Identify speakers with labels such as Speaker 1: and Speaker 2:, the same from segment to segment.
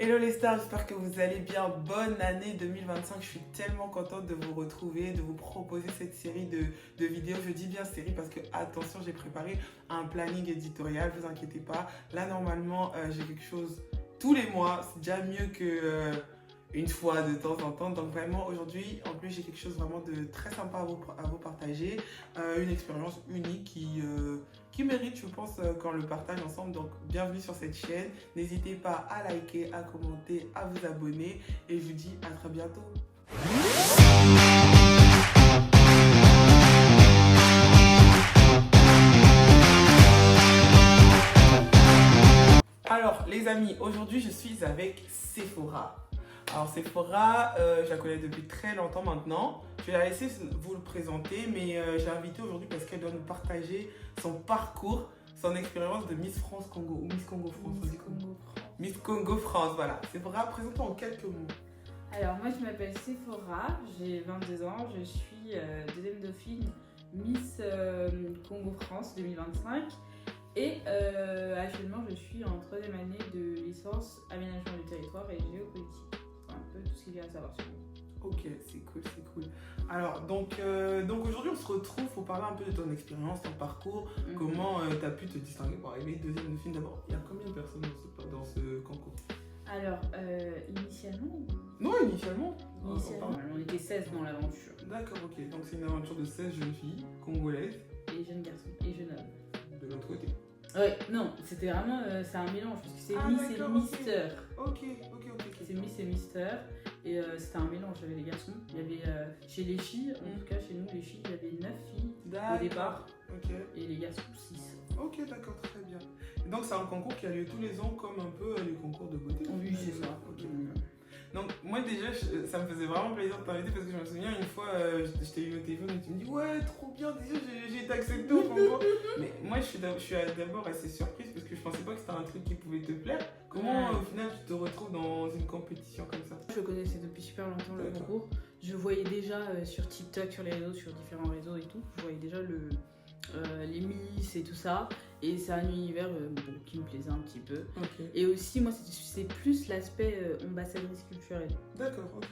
Speaker 1: Hello les stars, j'espère que vous allez bien. Bonne année 2025. Je suis tellement contente de vous retrouver, de vous proposer cette série de vidéos. Je dis bien série parce que, attention, j'ai préparé un planning éditorial, ne vous inquiétez pas. Là, normalement, j'ai quelque chose tous les mois. C'est déjà mieux que une fois de temps en temps. Donc vraiment, aujourd'hui, en plus, j'ai quelque chose vraiment de très sympa à vous partager. Une expérience unique qui mérite, je pense, qu'on le partage ensemble. Donc, bienvenue sur cette chaîne. N'hésitez pas à liker, à commenter, à vous abonner. Et je vous dis à très bientôt. Alors, les amis, aujourd'hui, je suis avec Sephora. Alors, Sephora, je la connais depuis très longtemps maintenant. Je vais la laisser vous le présenter, mais j'ai invité aujourd'hui parce qu'elle doit nous partager son parcours, son expérience de Miss France Congo ou Miss Congo France.
Speaker 2: Miss Congo France.
Speaker 1: Miss Congo France, voilà. Sephora, présente-toi en quelques mots.
Speaker 2: Alors moi je m'appelle Sephora, j'ai 22 ans, je suis deuxième dauphine Miss Congo France 2025 et actuellement je suis en troisième année de licence aménagement du territoire et géopolitique. C'est un peu tout ce qu'il y a à savoir sur moi.
Speaker 1: Ok, c'est cool, c'est cool. Alors, donc aujourd'hui, on se retrouve pour parler un peu de ton expérience, ton parcours, comment tu as pu te distinguer pour arriver deuxième dauphine. D'abord, il y a combien de personnes dans ce concours?
Speaker 2: Alors, initialement,
Speaker 1: Non, initialement.
Speaker 2: on était 16 dans l'aventure.
Speaker 1: D'accord, ok. Donc, c'est une aventure de 16 jeunes filles congolaises.
Speaker 2: Et jeunes garçons et jeunes hommes.
Speaker 1: De l'autre côté.
Speaker 2: Ouais, non, c'était vraiment, c'est un mélange parce que c'est Miss et Mister.
Speaker 1: Ok.
Speaker 2: C'est Miss et Mister. Et c'était un mélange, il y avait des garçons, il y avait chez les filles, en tout cas chez nous les filles, il y avait 9 filles au départ, et les garçons 6.
Speaker 1: Ok, d'accord, très bien. Et donc c'est un concours qui a lieu tous les ans comme un peu les concours de beauté.
Speaker 2: Oui, c'est ça.
Speaker 1: Ok. Donc moi déjà, ça me faisait vraiment plaisir de t'inviter parce que je me souviens une fois, je t'ai eu au téléphone et tu me dis ouais, trop bien, déjà j'ai été acceptée au concours. Mais moi je suis d'abord assez surprise parce que je pensais pas que c'était un truc qui pouvait te plaire. Comment au final tu te retrouves dans une compétition comme ça?
Speaker 2: Je connaissais depuis super longtemps le concours. Je voyais déjà sur TikTok, sur les réseaux, sur différents réseaux et tout, je voyais déjà les Miss et tout ça. Et c'est un univers qui me plaisait un petit peu.
Speaker 1: Okay.
Speaker 2: Et aussi, moi, c'est plus l'aspect ambassadrice culturelle.
Speaker 1: D'accord, ok.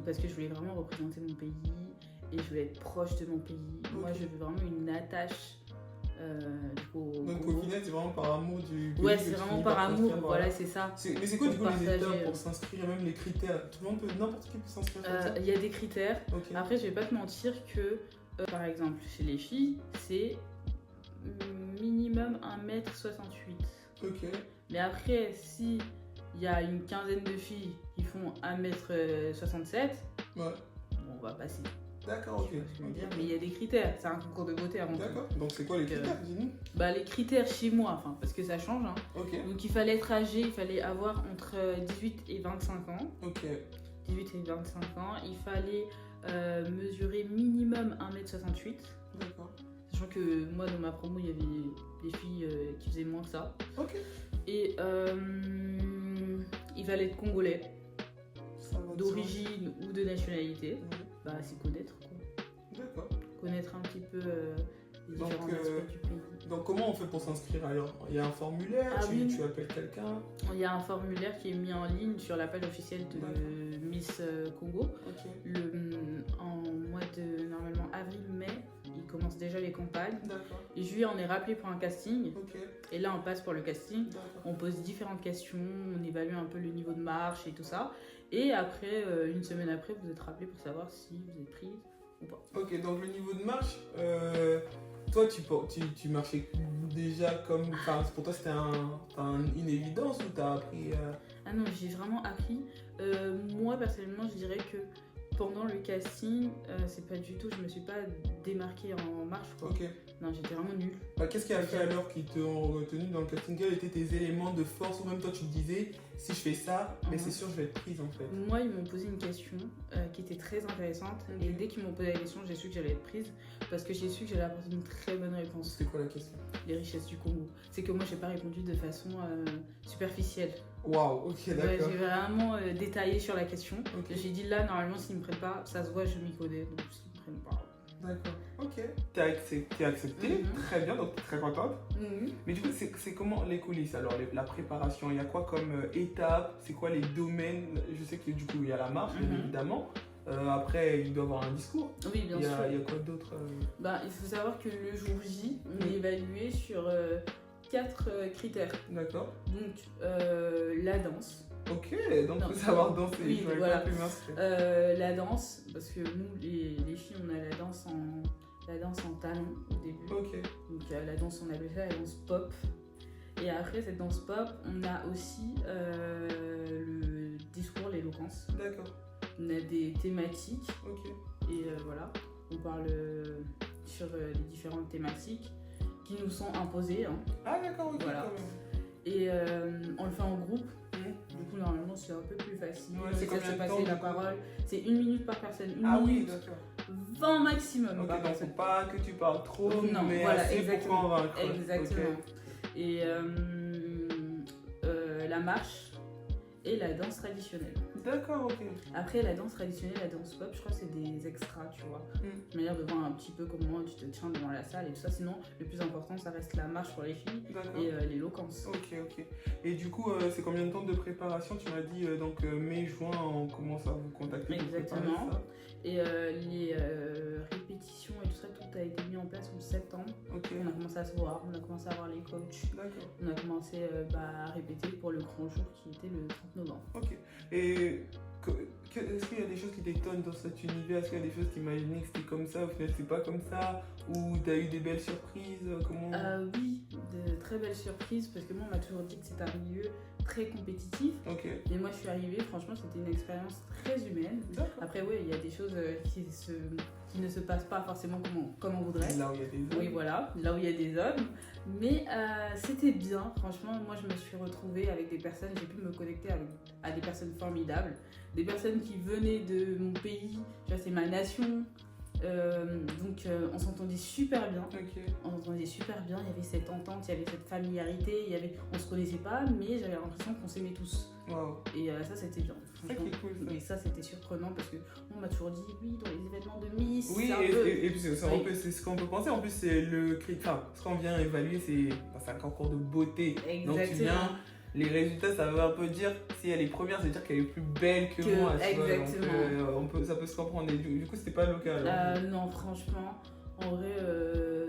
Speaker 2: Parce que je voulais vraiment représenter mon pays et je voulais être proche de mon pays. Okay. Moi, je veux vraiment une attache
Speaker 1: Donc au final, c'est vraiment par amour du pays.
Speaker 2: Ouais, c'est vraiment par amour, voilà, c'est ça.
Speaker 1: Mais c'est quoi du coup les étapes pour s'inscrire, même les critères? Tout le monde peut, n'importe qui peut s'inscrire comme ça?
Speaker 2: Il y a des critères.
Speaker 1: Okay.
Speaker 2: Après, je vais pas te mentir que, par exemple, chez les filles, c'est minimum 1m68.
Speaker 1: Ok.
Speaker 2: Mais après, si il y a une quinzaine de filles qui font 1m67, ouais. Bon, on va passer.
Speaker 1: D'accord, ok.
Speaker 2: Mais il y a des critères, c'est un concours de beauté avant tout.
Speaker 1: D'accord, donc c'est quoi les critères, dis-nous?
Speaker 2: Bah, les critères chez moi, parce que ça change. Hein.
Speaker 1: Ok.
Speaker 2: Donc il fallait être âgé, il fallait avoir entre 18 et 25 ans.
Speaker 1: Ok.
Speaker 2: 18 et 25 ans, il fallait mesurer minimum 1m68.
Speaker 1: D'accord.
Speaker 2: Sachant que moi dans ma promo il y avait des filles qui faisaient moins que ça.
Speaker 1: Ok.
Speaker 2: Et il fallait être congolais, d'origine ou de nationalité. Bah c'est connaître quoi.
Speaker 1: D'accord.
Speaker 2: Connaître un petit peu les différents aspects du pays.
Speaker 1: Donc comment on fait pour s'inscrire alors? Il y a un formulaire, tu appelles quelqu'un?
Speaker 2: Il y a un formulaire qui est mis en ligne sur la page officielle de Miss Congo.
Speaker 1: Okay.
Speaker 2: En mois de normalement avril-mai, ils commencent déjà les campagnes.
Speaker 1: D'accord.
Speaker 2: Et juillet, on est rappelé pour un casting.
Speaker 1: Okay.
Speaker 2: Et là, on passe pour le casting. On pose différentes questions, on évalue un peu le niveau de marche et tout ça. Et après, une semaine après, vous êtes rappelé pour savoir si vous êtes prise ou pas.
Speaker 1: Ok, donc le niveau de marche, toi tu marchais déjà comme... Enfin, pour toi c'était une évidence ou t'as appris
Speaker 2: Ah non, j'ai vraiment appris. Moi, personnellement, je dirais que pendant le casting, c'est pas du tout, je me suis pas démarquée en marche. Quoi.
Speaker 1: Ok.
Speaker 2: Non, j'étais vraiment nulle.
Speaker 1: Bah, qu'est-ce qui a fait alors qui t'ont retenu dans le casting? Quels étaient tes éléments de force? Ou même toi tu te disais, si je fais ça, mais c'est sûr je vais être prise en fait.
Speaker 2: Moi, ils m'ont posé une question qui était très intéressante. Et dès qu'ils m'ont posé la question, j'ai su que j'allais être prise. Parce que j'ai su que j'allais apporter une très bonne réponse.
Speaker 1: C'était quoi la question? Les
Speaker 2: richesses du Congo. C'est que moi, j'ai pas répondu de façon superficielle.
Speaker 1: Waouh, ok, d'accord.
Speaker 2: Ouais, j'ai vraiment détaillé sur la question. Okay. J'ai dit là, normalement, s'ils me prennent pas, ça se voit, je m'y connais. Donc, s'ils me prennent pas.
Speaker 1: D'accord. Ok. T'es acceptée, très bien, donc t'es très contente. Mais du coup, c'est comment les coulisses alors, la préparation? Il y a quoi comme étapes? C'est quoi les domaines? Je sais que du coup, il y a la marche, bien évidemment. Après, il doit y avoir un discours.
Speaker 2: Oui, bien sûr.
Speaker 1: Il y a quoi d'autre
Speaker 2: Il faut savoir que le jour J, on est évalué sur 4 critères.
Speaker 1: D'accord.
Speaker 2: Donc, la danse.
Speaker 1: Ok, donc il faut savoir danser.
Speaker 2: Oui, voilà. La danse, parce que nous, les filles, on a la danse en talons au début.
Speaker 1: Ok.
Speaker 2: Donc la danse, on appelle ça la danse pop. Et après cette danse pop, on a aussi le discours, l'éloquence.
Speaker 1: D'accord.
Speaker 2: On a des thématiques.
Speaker 1: Ok.
Speaker 2: Et voilà, on parle sur les différentes thématiques qui nous sont imposées. Hein.
Speaker 1: Ah d'accord, ok.
Speaker 2: Voilà. Et on le fait en groupe. Du coup, normalement, c'est un peu plus facile.
Speaker 1: Ouais, c'est comme ça
Speaker 2: passer la parole. C'est 1 minute par personne. 1
Speaker 1: minute.
Speaker 2: Oui, d'accord. 20 maximum.
Speaker 1: Ok, donc faut pas que tu parles trop,
Speaker 2: non,
Speaker 1: mais
Speaker 2: voilà,
Speaker 1: assez
Speaker 2: exactement.
Speaker 1: pour convaincre.
Speaker 2: Exactement.
Speaker 1: Okay.
Speaker 2: Et la marche et la danse traditionnelle.
Speaker 1: D'accord, ok.
Speaker 2: Après, la danse traditionnelle, la danse pop, je crois que c'est des extras, tu vois. Une manière de voir un petit peu comment tu te tiens devant la salle et tout ça. Sinon, le plus important, ça reste la marche pour les filles et l'éloquence.
Speaker 1: Ok. Et du coup, c'est combien de temps de préparation? Tu m'as dit donc mai, juin, on commence à vous contacter.
Speaker 2: Exactement. Et les répétitions et tout ça, tout a été mis en place en septembre.
Speaker 1: Ok.
Speaker 2: On a commencé à se voir, on a commencé à voir les coachs.
Speaker 1: D'accord.
Speaker 2: On a commencé à répéter pour le grand jour qui était le 30 novembre.
Speaker 1: Ok. Et est-ce qu'il y a des choses qui t'étonnent dans cet univers? Est-ce qu'il y a des choses que tu imaginais que c'était comme ça, au final c'est pas comme ça? Ou tu as eu des belles surprises?
Speaker 2: Oui, de très belles surprises, parce que moi on m'a toujours dit que c'est un milieu très compétitif.
Speaker 1: Ok.
Speaker 2: Et moi je suis arrivée, franchement c'était une expérience très humaine. Après oui, il y a des choses qui ne se passent pas forcément comme on voudrait.
Speaker 1: Là où il y a des hommes.
Speaker 2: Oui voilà, là où il y a des hommes. Mais c'était bien, franchement, moi je me suis retrouvée avec des personnes, j'ai pu me connecter à des personnes formidables. Des personnes qui venaient de mon pays, c'est ma nation. Donc on s'entendait super bien.
Speaker 1: Okay.
Speaker 2: On s'entendait super bien, il y avait cette entente, il y avait cette familiarité, on se connaissait pas, mais j'avais l'impression qu'on s'aimait tous.
Speaker 1: Wow.
Speaker 2: Et ça c'était bien.
Speaker 1: Ça qui est cool, ça.
Speaker 2: Et ça c'était surprenant parce que on m'a toujours dit oui dans les événements de Miss.
Speaker 1: Oui, et puis c'est ce qu'on peut penser. En plus c'est ce qu'on vient évaluer, c'est un concours de beauté.
Speaker 2: Exactement.
Speaker 1: Donc tu viens. Les résultats, ça veut un peu dire, si elle est première, ça veut dire qu'elle est plus belle que moi.
Speaker 2: Exactement.
Speaker 1: Donc, ça peut se comprendre. Et du coup, c'était pas le cas.
Speaker 2: Non, franchement, en vrai,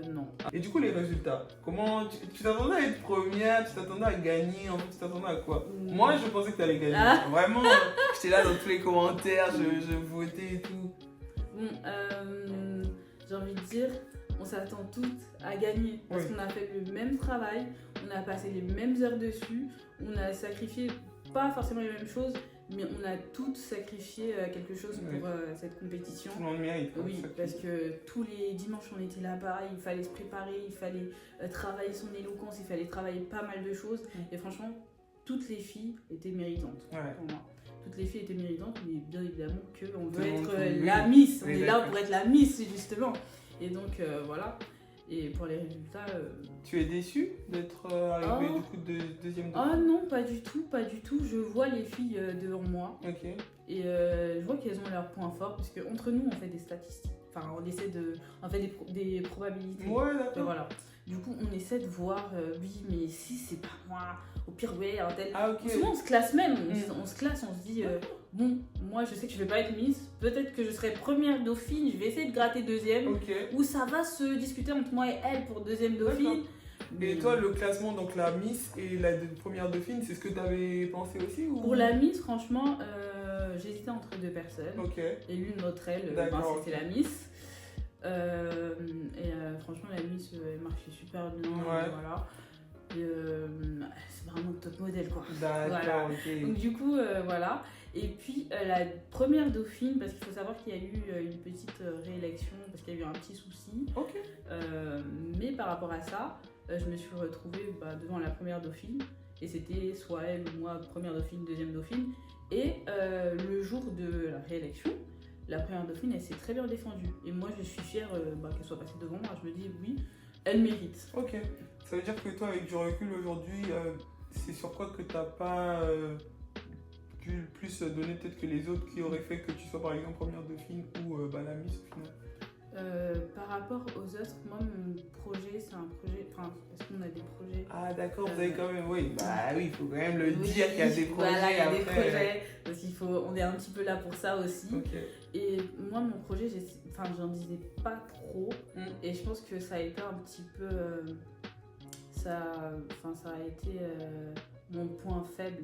Speaker 2: non.
Speaker 1: Et du coup, les résultats, comment tu t'attendais à être première, tu t'attendais à gagner, en fait, tu t'attendais à quoi? Moi, je pensais que tu allais gagner. Vraiment, j'étais là dans tous les commentaires, je votais et tout.
Speaker 2: Bon, j'ai envie de dire, on s'attend toutes à gagner parce qu'on a fait le même travail, on a passé les mêmes heures dessus, on a sacrifié pas forcément les mêmes choses, mais on a toutes sacrifié quelque chose pour cette compétition.
Speaker 1: Tout le monde mérite.
Speaker 2: Oui, parce que tous les dimanches on était là-bas, il fallait se préparer, il fallait travailler son éloquence, il fallait travailler pas mal de choses. Et franchement, toutes les filles étaient méritantes pour moi. Toutes les filles étaient méritantes, mais bien évidemment qu'on veut être la Miss. On est là pour être la Miss, justement. Et donc voilà. Et pour les résultats.
Speaker 1: Tu es déçue d'être arrivée du coup deuxième?
Speaker 2: Ah non, pas du tout, pas du tout. Je vois les filles devant moi.
Speaker 1: Ok.
Speaker 2: Et je vois qu'elles ont leurs points forts, parce qu'entre nous, on fait des statistiques. Enfin, on essaie on fait des probabilités.
Speaker 1: Ouais, d'accord.
Speaker 2: Et voilà. Du coup, on essaie de voir, oui, mais si c'est pas moi, au pire, ouais, un tel.
Speaker 1: Ah, ok.
Speaker 2: Souvent, on se classe même. On se classe, on se dit, bon, moi, je sais que je vais pas être Miss. Peut-être que je serai première dauphine, je vais essayer de gratter deuxième.
Speaker 1: Ok.
Speaker 2: Ou ça va se discuter entre moi et elle pour deuxième dauphine.
Speaker 1: Et toi, le classement, donc la Miss et la première dauphine, c'est ce que tu avais pensé aussi ou...
Speaker 2: Pour la Miss, franchement, j'hésitais entre 2 personnes.
Speaker 1: Ok.
Speaker 2: Et l'une d'entre elles, c'était la Miss. Franchement, la Miss, elle marchait super bien. Voilà. C'est vraiment le top modèle, quoi.
Speaker 1: D'accord,
Speaker 2: voilà.
Speaker 1: Ok.
Speaker 2: Donc du coup, voilà. Et puis la première dauphine, parce qu'il faut savoir qu'il y a eu une petite réélection, parce qu'il y a eu un petit souci.
Speaker 1: Ok.
Speaker 2: Mais par rapport à ça, je me suis retrouvée devant la première dauphine. Et c'était soit elle ou moi, première dauphine, deuxième dauphine. Et le jour de la réélection, la première dauphine, elle s'est très bien défendue. Et moi, je suis fière qu'elle soit passée devant moi. Je me dis, oui, elle mérite.
Speaker 1: Ok. Ça veut dire que toi, avec du recul aujourd'hui, c'est sur quoi que tu n'as pas pu plus donner peut-être que les autres qui auraient fait que tu sois par exemple première dauphine ou la Miss au final?
Speaker 2: Par rapport aux autres, moi mon projet c'est un projet, enfin parce qu'on a des projets.
Speaker 1: Ah d'accord, vous avez quand même, oui, bah oui, il faut quand même le
Speaker 2: Oui,
Speaker 1: dire qu'il y a des projets.
Speaker 2: voilà, il y a des
Speaker 1: après.
Speaker 2: projets, parce qu'il faut, on est un petit peu là pour ça aussi.
Speaker 1: Ok.
Speaker 2: Et moi mon projet, j'en disais pas trop, et je pense que ça a été un petit peu, ça a été mon point faible.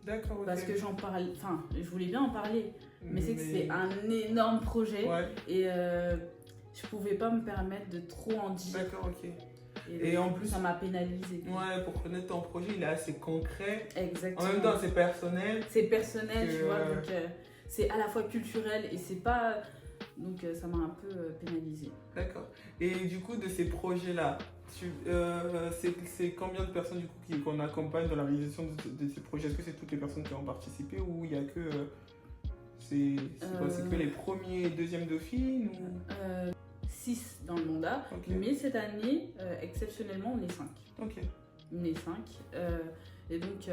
Speaker 1: D'accord, ok.
Speaker 2: Parce que j'en parle, enfin je voulais bien en parler, mais c'est que c'est un énorme projet,
Speaker 1: Ouais.
Speaker 2: et je pouvais pas me permettre de trop en dire.
Speaker 1: D'accord, ok.
Speaker 2: Et
Speaker 1: en plus,
Speaker 2: ça m'a pénalisée.
Speaker 1: Ouais, pour connaître ton projet, il est assez concret.
Speaker 2: Exactement.
Speaker 1: En même temps, c'est personnel.
Speaker 2: C'est personnel, tu vois, donc c'est à la fois culturel et c'est pas... Donc ça m'a un peu pénalisée.
Speaker 1: D'accord. Et du coup, de ces projets-là, c'est combien de personnes du coup qu'on accompagne dans la réalisation de ces projets? Est-ce que c'est toutes les personnes qui ont participé ou il y a que... c'est que les premiers et deuxièmes dauphines ou...
Speaker 2: 6 dans le mandat,
Speaker 1: Okay.
Speaker 2: mais cette année, exceptionnellement, on est 5.
Speaker 1: Ok.
Speaker 2: On est 5. Et donc,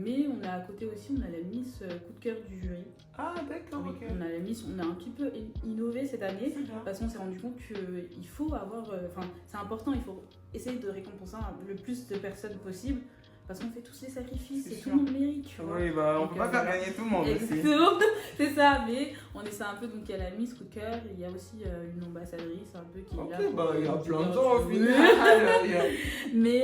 Speaker 2: mais on a à côté aussi, on a la Miss coup de cœur du jury.
Speaker 1: Ah d'accord, ok.
Speaker 2: On a la Miss, on a un petit peu innové cette année,
Speaker 1: C'est bien.
Speaker 2: parce qu'on s'est rendu compte qu'il faut avoir, enfin c'est important, il faut essayer de récompenser le plus de personnes possible, parce qu'on fait tous ces sacrifices et tout le monde mérite, tu vois.
Speaker 1: Oui, bah on
Speaker 2: Donc,
Speaker 1: peut pas faire gagner tout le monde aussi.
Speaker 2: Exactement, c'est ça, mais on essaie un peu, donc il y a la Miss coup de cœur, il y a aussi une ambassadrice un peu qui est là.
Speaker 1: Ok, bah il y a plein de
Speaker 2: dire,
Speaker 1: gens au final.
Speaker 2: Mais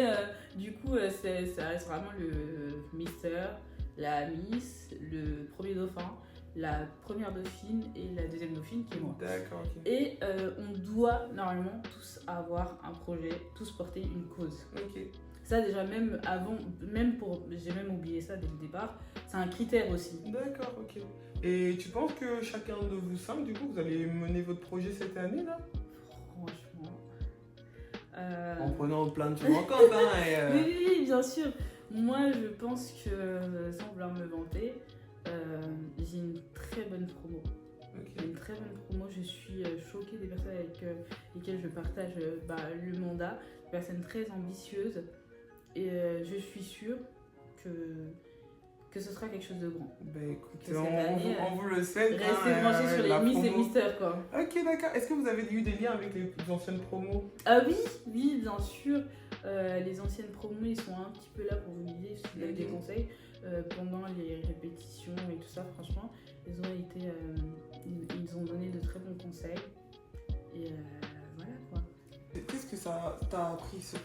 Speaker 2: du coup, ça reste vraiment le Mister, la Miss, le premier dauphin, la première dauphine et la deuxième dauphine qui est moi.
Speaker 1: D'accord, ok.
Speaker 2: Et on doit normalement tous avoir un projet, tous porter une cause.
Speaker 1: Ok.
Speaker 2: Ça déjà même avant, j'ai même oublié ça dès le départ, c'est un critère aussi.
Speaker 1: D'accord, ok. Et tu penses que chacun de vous 5, du coup, vous allez mener votre projet cette année là?
Speaker 2: Franchement.
Speaker 1: En prenant plein de choses en compte, hein.
Speaker 2: Oui, bien sûr. Moi, je pense que, sans vouloir me vanter, j'ai une très bonne promo.
Speaker 1: Ok.
Speaker 2: Une très bonne promo. Je suis choquée des personnes avec lesquelles je partage le mandat. Des personnes très ambitieuses. Et je suis sûre que ce sera quelque chose de grand.
Speaker 1: Bah écoute,
Speaker 2: Que cette année,
Speaker 1: on vous le souhaite.
Speaker 2: Restez branchés sur les Miss et Mister, quoi.
Speaker 1: Ok, d'accord. Est-ce que vous avez eu des liens avec les anciennes promos?
Speaker 2: Ah oui, bien sûr. Les anciennes promos, ils sont un petit peu là pour vous guider, si vous avez des conseils. Pendant les répétitions et tout ça, franchement, ils ont donné de très bons conseils. Et voilà quoi.
Speaker 1: Qu'est-ce que ça t'a appris ce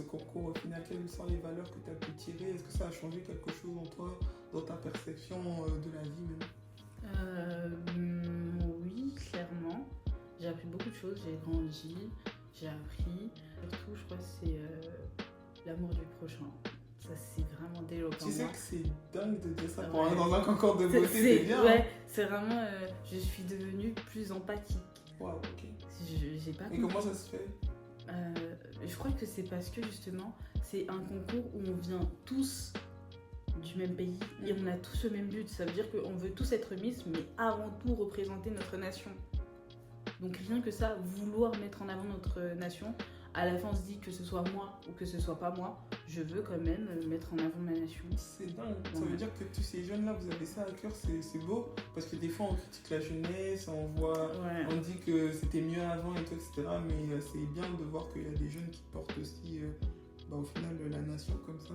Speaker 1: concours au final? Quelles sont les valeurs que tu as pu tirer? Est-ce que ça a changé quelque chose en toi, dans ta perception de la vie même?
Speaker 2: Oui, clairement. J'ai appris beaucoup de choses, j'ai grandi, j'ai appris. Surtout, je crois que c'est l'amour du prochain. Ça, c'est vraiment développant.
Speaker 1: Tu sais que c'est dingue de dire ça
Speaker 2: Ouais.
Speaker 1: dans un concours de beauté, c'est bien.
Speaker 2: Ouais,
Speaker 1: Hein.
Speaker 2: c'est vraiment. Je suis devenue plus empathique.
Speaker 1: Wow, ok.
Speaker 2: J'ai pas
Speaker 1: Et comment ça se fait?
Speaker 2: Je crois que c'est parce que justement, c'est un concours où on vient tous du même pays et on a tous le même but. Ça veut dire qu'on veut tous être Miss, mais avant tout représenter notre nation. Donc rien que ça, vouloir mettre en avant notre nation, à la fin on se dit que ce soit moi ou que ce soit pas moi, je veux quand même mettre en avant ma nation.
Speaker 1: C'est dingue. Ça veut dire que tous ces jeunes-là, vous avez ça à cœur, c'est beau. Parce que des fois, on critique la jeunesse, on dit que c'était mieux avant et tout, etc. Mais c'est bien de voir qu'il y a des jeunes qui portent aussi, au final, la nation comme ça.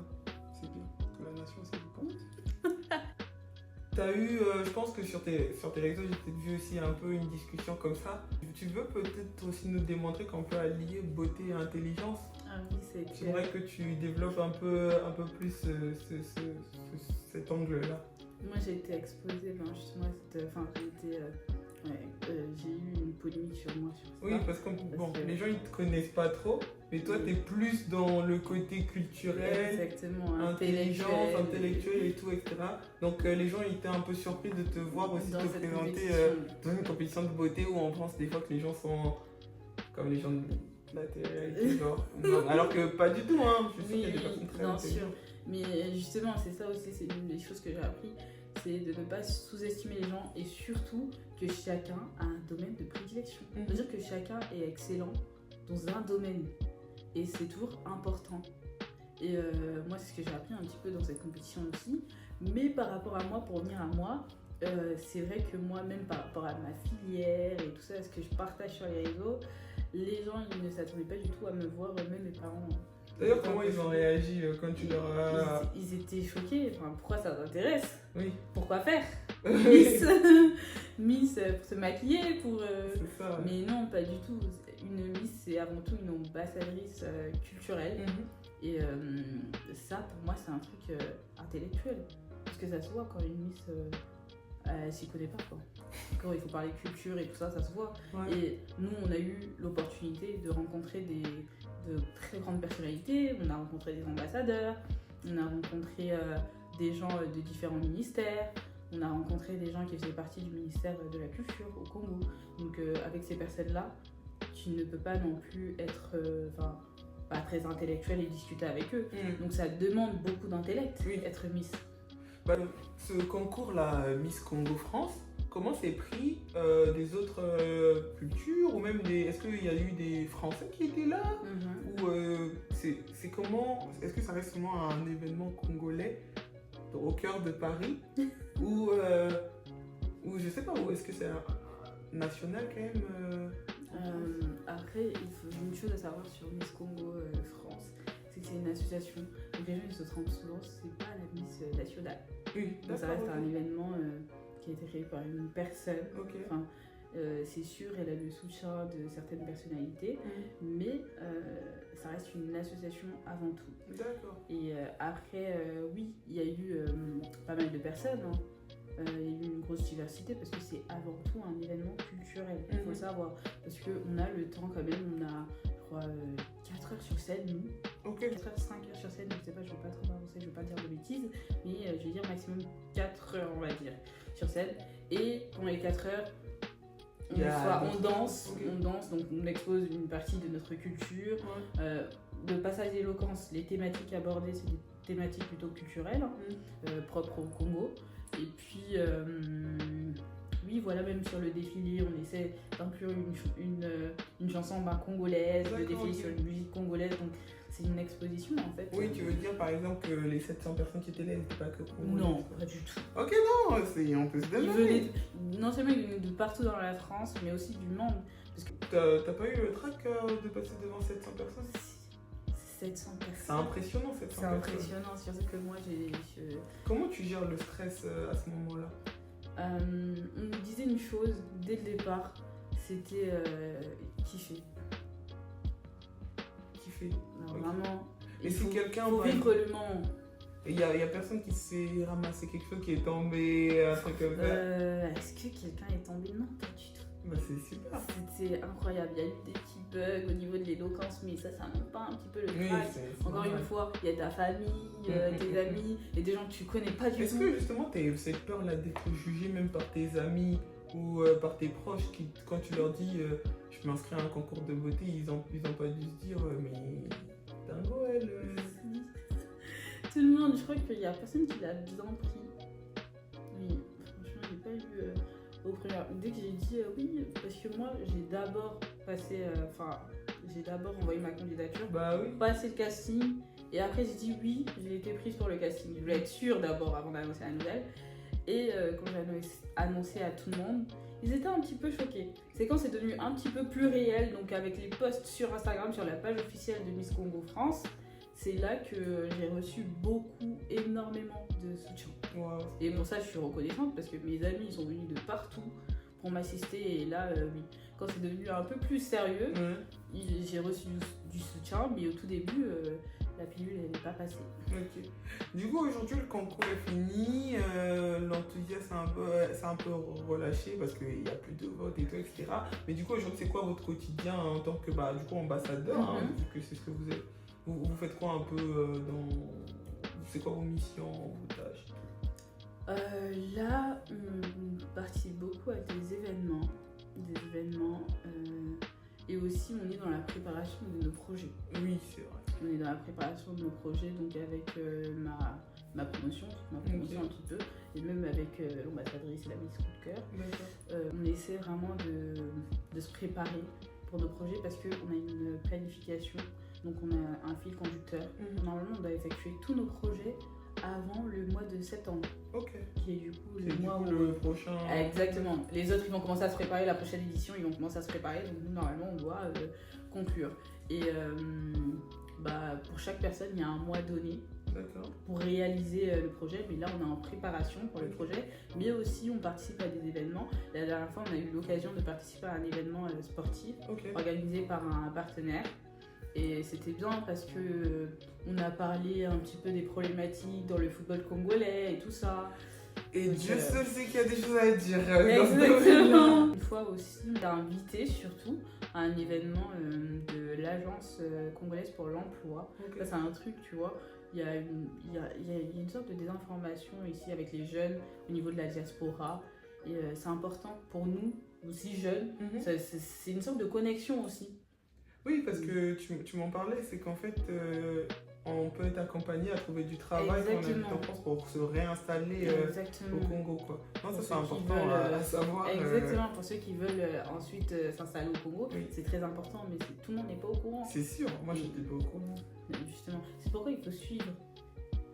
Speaker 1: C'est bien que la nation, ça vous porte. T'as eu, je pense que sur tes réseaux, j'ai peut-être vu aussi un peu une discussion comme ça. Tu veux peut-être aussi nous démontrer qu'on peut allier beauté et intelligence?
Speaker 2: Ah oui, c'est
Speaker 1: C'est
Speaker 2: clair.
Speaker 1: vrai que tu développes un peu plus cet angle-là.
Speaker 2: Moi j'ai été exposée, justement, j'ai eu une polémique sur moi sur ça.
Speaker 1: Oui, parce que
Speaker 2: que-
Speaker 1: les gens ils te connaissent pas trop, mais toi t'es plus dans le côté culturel,
Speaker 2: Exactement,
Speaker 1: intelligence, intellectuel et tout, etc. Donc les gens ils étaient un peu surpris de te voir aussi
Speaker 2: dans
Speaker 1: te
Speaker 2: cette
Speaker 1: présenter
Speaker 2: compétition.
Speaker 1: dans une compétition de beauté où on pense des fois que les gens sont comme les gens de la télé-réalité, genre. Non, alors que pas du tout, hein. Je suis sûr qu'il y a des personnes très
Speaker 2: bien
Speaker 1: intelligentes.
Speaker 2: sûr. Mais justement, c'est ça aussi, c'est une des choses que j'ai appris, c'est de ne pas sous-estimer les gens et surtout que chacun a un domaine de prédilection.
Speaker 1: Mhm.
Speaker 2: C'est-à-dire que chacun est excellent dans un domaine et c'est toujours important. Et moi, c'est ce que j'ai appris un petit peu dans cette compétition aussi. Mais par rapport à moi, pour revenir à moi, c'est vrai que moi, même par rapport à ma filière et tout ça, ce que je partage sur les réseaux, les gens ils ne s'attendaient pas du tout à me voir, même mes parents.
Speaker 1: D'ailleurs, comment ils ont réagi quand tu leur as...
Speaker 2: Ils étaient choqués. Enfin, pourquoi ça t'intéresse?
Speaker 1: Oui.
Speaker 2: Pourquoi faire? Miss pour se maquiller, pour...
Speaker 1: C'est ça.
Speaker 2: Mais non, pas du tout. Une Miss, c'est avant tout une ambassadrice culturelle. Et ça, pour moi, c'est un truc intellectuel. Parce que ça se voit quand une Miss, elle s'y connaît pas, quoi. Quand il faut parler culture et tout ça, ça se voit.
Speaker 1: Ouais.
Speaker 2: Et nous, on a eu l'opportunité de rencontrer de très grandes personnalités. On a rencontré des ambassadeurs, on a rencontré des gens de différents ministères, on a rencontré des gens qui faisaient partie du ministère de la Culture au Congo. Donc avec ces personnes-là, tu ne peux pas non plus être pas très intellectuel et discuter avec eux. Donc ça demande beaucoup d'intellect, être Miss.
Speaker 1: Ce concours-là, Miss Congo France, comment c'est pris des autres cultures ou même des... Est-ce qu'il y a eu des Français qui étaient là ou c'est comment... Est-ce que ça reste seulement un événement congolais au cœur de Paris ou je sais pas, ou est-ce que c'est national quand même
Speaker 2: Après, il faut une chose à savoir sur Miss Congo France, c'est que c'est une association. Donc les gens ils se trompent souvent, c'est pas la Miss nationale.
Speaker 1: Oui,
Speaker 2: donc ça reste un événement qui a été créé par une personne. Enfin, c'est sûr, elle a le soutien de certaines personnalités, mais ça reste une association avant tout.
Speaker 1: D'accord.
Speaker 2: Et après, oui, il y a eu pas mal de personnes. Il y a eu une grosse diversité parce que c'est avant tout un événement culturel, il faut le savoir. Parce qu'on a le temps quand même, on a, je crois, 4 heures sur scène, nous. 4 heures, 5 heures sur scène, je sais pas, je ne veux pas trop avancer, je ne veux pas dire de bêtises, mais je vais dire maximum 4 heures, on va dire, sur scène. Et pendant les 4 heures, on danse, donc on expose une partie de notre culture. Le passage d'éloquence, les thématiques abordées, c'est des thématiques plutôt culturelles, propres au Congo. Et puis, oui, voilà, même sur le défilé, on essaie d'inclure une chanson congolaise, de défiler sur une musique congolaise. Donc, c'est une exposition en fait.
Speaker 1: Oui, tu veux dire par exemple que les 700 personnes qui étaient là n'étaient pas que congolaises?
Speaker 2: Non, pas du tout.
Speaker 1: Ok, non, on peut se donner.
Speaker 2: Non seulement ils venaient de partout dans la France, mais aussi du monde. Parce que
Speaker 1: t'as pas eu le trac de passer devant 700 personnes?
Speaker 2: 700 personnes.
Speaker 1: C'est impressionnant, 700 personnes.
Speaker 2: C'est impressionnant, surtout que moi
Speaker 1: Comment tu gères le stress à ce moment-là?
Speaker 2: On nous disait une chose dès le départ, c'était kiffer.
Speaker 1: Kiffer.
Speaker 2: Non, vraiment.
Speaker 1: Et si quelqu'un
Speaker 2: faut vivre le moment.
Speaker 1: Il y a personne qui s'est ramassé quelque chose, qui est tombé, un truc comme ça?
Speaker 2: Est-ce que quelqu'un est tombé? Non, pas du tout.
Speaker 1: Bah c'est super.
Speaker 2: C'était incroyable. Il y a eu des petits bugs au niveau de l'éloquence, mais ça monte pas un petit peu le trac. Encore une fois, il y a ta famille, tes amis, et des gens que tu connais pas du tout.
Speaker 1: Est-ce que justement tu as cette peur-là d'être jugé même par tes amis ou par tes proches qui, quand tu leur dis je m'inscris à un concours de beauté, ils ont pas dû se dire mais dingo elle.
Speaker 2: Tout le monde, je crois qu'il y a personne qui l'a bien pris. Oui, franchement, j'ai pas eu au premier. Dès que j'ai dit oui, parce que moi j'ai d'abord envoyé ma candidature, passé le casting, et après j'ai dit oui, j'ai été prise pour le casting. Je voulais être sûre d'abord avant d'annoncer la nouvelle. Et quand j'ai annoncé à tout le monde, ils étaient un petit peu choqués. C'est quand c'est devenu un petit peu plus réel, donc avec les posts sur Instagram, sur la page officielle de Miss Congo France, c'est là que j'ai reçu énormément de soutien.
Speaker 1: Wow.
Speaker 2: Et pour ça, je suis reconnaissante parce que mes amis ils sont venus de partout pour m'assister. Et là, oui, quand c'est devenu un peu plus sérieux, j'ai reçu du soutien, mais au tout début, la pilule, elle n'est pas passée.
Speaker 1: Ok. Du coup, aujourd'hui, le concours est fini, l'enthousiasme c'est un peu relâché parce qu'il n'y a plus de votes et tout, etc. Mais du coup, aujourd'hui, c'est quoi votre quotidien en tant que du coup, ambassadeur, vu que c'est ce que vous êtes? Vous faites quoi un peu c'est quoi vos missions, vos tâches?
Speaker 2: Là, on participe beaucoup à des événements. Et aussi, on est dans la préparation de nos projets.
Speaker 1: Oui, c'est vrai.
Speaker 2: On est dans la préparation de nos projets, donc avec ma promotion un petit peu, et même avec l'ambassadrice et la Miss Coup de Cœur. On essaie vraiment de se préparer pour nos projets parce qu'on a une planification, donc on a un fil conducteur. Normalement, on doit effectuer tous nos projets avant le mois de septembre,
Speaker 1: Ok.
Speaker 2: qui est du coup
Speaker 1: C'est
Speaker 2: le
Speaker 1: du
Speaker 2: mois
Speaker 1: coup
Speaker 2: où...
Speaker 1: le prochain.
Speaker 2: Exactement. Les autres, ils vont commencer à se préparer. La prochaine édition, ils vont commencer à se préparer. Donc, nous, normalement, on doit conclure. Et pour chaque personne, il y a un mois donné
Speaker 1: D'accord.
Speaker 2: pour réaliser le projet. Mais là, on est en préparation pour le projet. Mais aussi, on participe à des événements. La dernière fois, on a eu l'occasion de participer à un événement sportif organisé par un partenaire. Et c'était bien parce que on a parlé un petit peu des problématiques dans le football congolais et tout ça.
Speaker 1: Et
Speaker 2: Donc,
Speaker 1: Dieu seul sait qu'il y a des choses à dire dans ce
Speaker 2: exactement. Une fois aussi, on a invité surtout à un événement de l'agence congolaise pour l'emploi.
Speaker 1: Ok.
Speaker 2: Ça, c'est un truc, tu vois. Il y a une sorte de désinformation ici avec les jeunes au niveau de la diaspora. Et c'est important pour nous, aussi jeunes.
Speaker 1: Mhm.
Speaker 2: C'est une sorte de connexion aussi.
Speaker 1: Oui, parce que tu m'en parlais, c'est qu'en fait, on peut être accompagné à trouver du travail quand on habite en France pour se réinstaller au Congo, quoi. Non, ça c'est important à savoir.
Speaker 2: Exactement, pour ceux qui veulent ensuite s'installer au Congo,
Speaker 1: Oui.
Speaker 2: c'est très important, mais tout le monde n'est pas au courant.
Speaker 1: C'est sûr, moi j'étais pas au courant.
Speaker 2: Justement, c'est pourquoi il faut suivre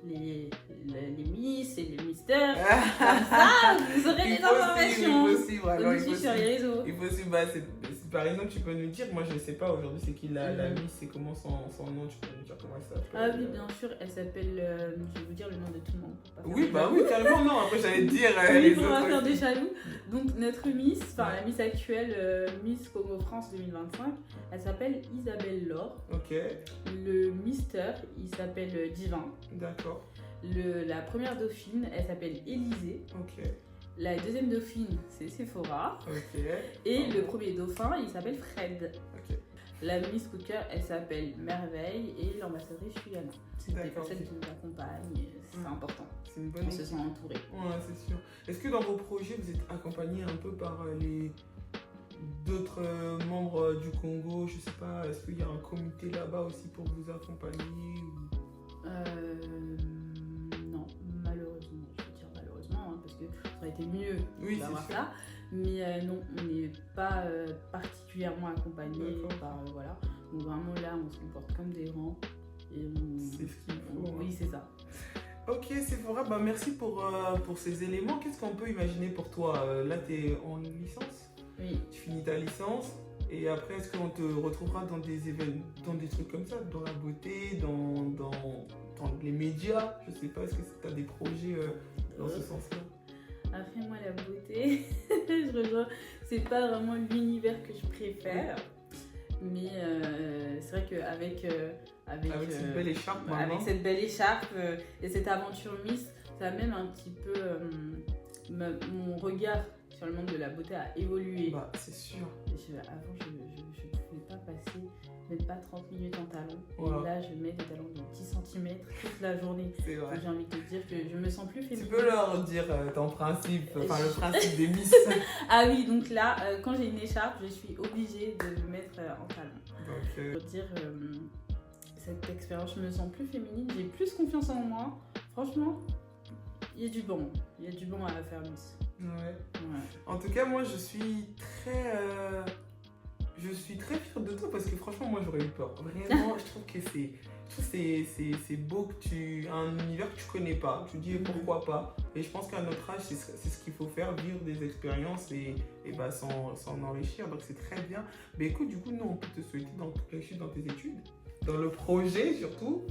Speaker 2: les Miss et les Misters. Comme ça, vous aurez les informations.
Speaker 1: Il faut suivre, alors
Speaker 2: nous suivre sur les réseaux.
Speaker 1: Il faut suivre, par exemple, tu peux nous dire, moi je ne sais pas aujourd'hui c'est qui la Miss, c'est comment son nom, tu peux nous dire comment elle s'appelle.
Speaker 2: Ah oui, bien sûr, elle s'appelle, je vais vous dire le nom de tout le monde.
Speaker 1: Oui, oui, carrément, non, après j'allais te dire
Speaker 2: oui,
Speaker 1: les
Speaker 2: pour
Speaker 1: autres.
Speaker 2: faire des jaloux. Donc notre Miss, la Miss actuelle, Miss Congo France 2025, elle s'appelle Isabelle Laure.
Speaker 1: Ok.
Speaker 2: Le Mister, il s'appelle Divin.
Speaker 1: D'accord.
Speaker 2: La première dauphine, elle s'appelle Élisée.
Speaker 1: Ok.
Speaker 2: La deuxième dauphine, c'est Sephora.
Speaker 1: Ok.
Speaker 2: Et le premier dauphin, il s'appelle Fred.
Speaker 1: Ok.
Speaker 2: La Miss Coup de cœur, elle s'appelle Merveille. Et l'ambassadrice, Juliana. C'est des personnes qui nous accompagnent. C'est important.
Speaker 1: C'est une bonne
Speaker 2: On se sent entouré.
Speaker 1: Ouais, c'est sûr. Est-ce que dans vos projets, vous êtes accompagné un peu par d'autres membres du Congo? Je sais pas, est-ce qu'il y a un comité là-bas aussi pour vous accompagner ou...
Speaker 2: Non, malheureusement. Je veux dire malheureusement, hein, parce que ça aurait été mieux d'avoir
Speaker 1: c'est sûr.
Speaker 2: ça. Mais non, on n'est pas particulièrement accompagné par... voilà. Donc vraiment là, on se comporte comme des grands.
Speaker 1: C'est ce qu'il faut.
Speaker 2: Oui, c'est ça.
Speaker 1: Ok, Sephora, merci pour ces éléments. Qu'est-ce qu'on peut imaginer pour toi? Là, tu es en licence?
Speaker 2: Oui.
Speaker 1: Tu finis ta licence et après, est-ce qu'on te retrouvera dans des événements, dans des trucs comme ça, dans la beauté, dans les médias? Je sais pas, est-ce que tu as des projets dans ce sens-là?
Speaker 2: Après, moi, la beauté, je rejoins, c'est pas vraiment l'univers que je préfère. Mais c'est vrai qu'avec
Speaker 1: cette belle écharpe,
Speaker 2: avec cette belle écharpe et cette aventure Miss, ça a même un petit peu mon regard sur le monde de la beauté a évolué.
Speaker 1: Bah, c'est sûr.
Speaker 2: Avant, je ne pouvais pas passer même pas 30 minutes en talons.
Speaker 1: Voilà.
Speaker 2: Et là, je mets des talons de 10 cm toute la journée.
Speaker 1: C'est vrai.
Speaker 2: J'ai envie de te dire que je me sens plus féminine.
Speaker 1: Tu peux leur dire ton principe, le principe des Miss.
Speaker 2: Ah oui, donc là, quand j'ai une écharpe, je suis obligée de me mettre en talons.
Speaker 1: Donc,
Speaker 2: Pour dire, cette expérience, je me sens plus féminine, j'ai plus confiance en moi. Franchement, il y a du bon. Il y a du bon à faire, Miss.
Speaker 1: ouais. En tout cas, moi, je suis très fière de toi parce que franchement, moi, j'aurais eu peur. Vraiment, je trouve que c'est beau que tu as un univers que tu connais pas. Tu dis pourquoi pas. Et je pense qu'à notre âge, c'est ce qu'il faut faire, vivre des expériences et s'en enrichir. Donc, c'est très bien. Mais écoute, du coup, nous, on peut te souhaiter dans toute réussite dans tes études, dans le projet surtout.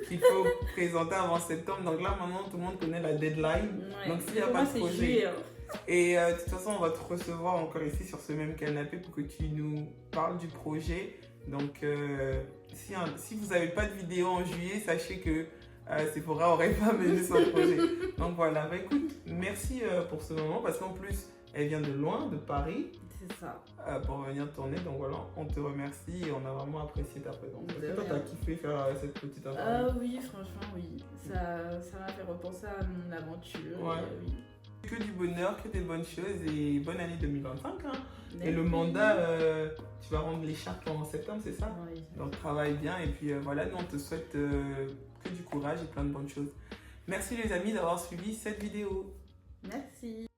Speaker 1: Qu'il faut présenter avant septembre. Donc là, maintenant, tout le monde connaît la deadline.
Speaker 2: Ouais.
Speaker 1: Donc s'il n'y a pas de projet. Et de toute façon, on va te recevoir encore ici sur ce même canapé pour que tu nous parles du projet. Donc si vous n'avez pas de vidéo en juillet, sachez que Sephora n'aurait pas mené son projet. Donc voilà, écoute, merci pour ce moment parce qu'en plus, elle vient de loin, de Paris.
Speaker 2: C'est ça.
Speaker 1: Pour venir tourner. Donc voilà, on te remercie et on a vraiment apprécié ta présence. Est-ce que toi, t'as kiffé faire cette petite interview?
Speaker 2: Ah oui, franchement, oui. Ça m'a fait repenser à mon aventure.
Speaker 1: Ouais.
Speaker 2: Oui.
Speaker 1: Que du bonheur, que des bonnes choses et bonne année 2025. Hein.
Speaker 2: Merci.
Speaker 1: Et le mandat, tu vas rendre l'écharpe en septembre, c'est ça?
Speaker 2: Oui.
Speaker 1: Donc travaille bien et puis voilà, nous on te souhaite que du courage et plein de bonnes choses. Merci les amis d'avoir suivi cette vidéo.
Speaker 2: Merci.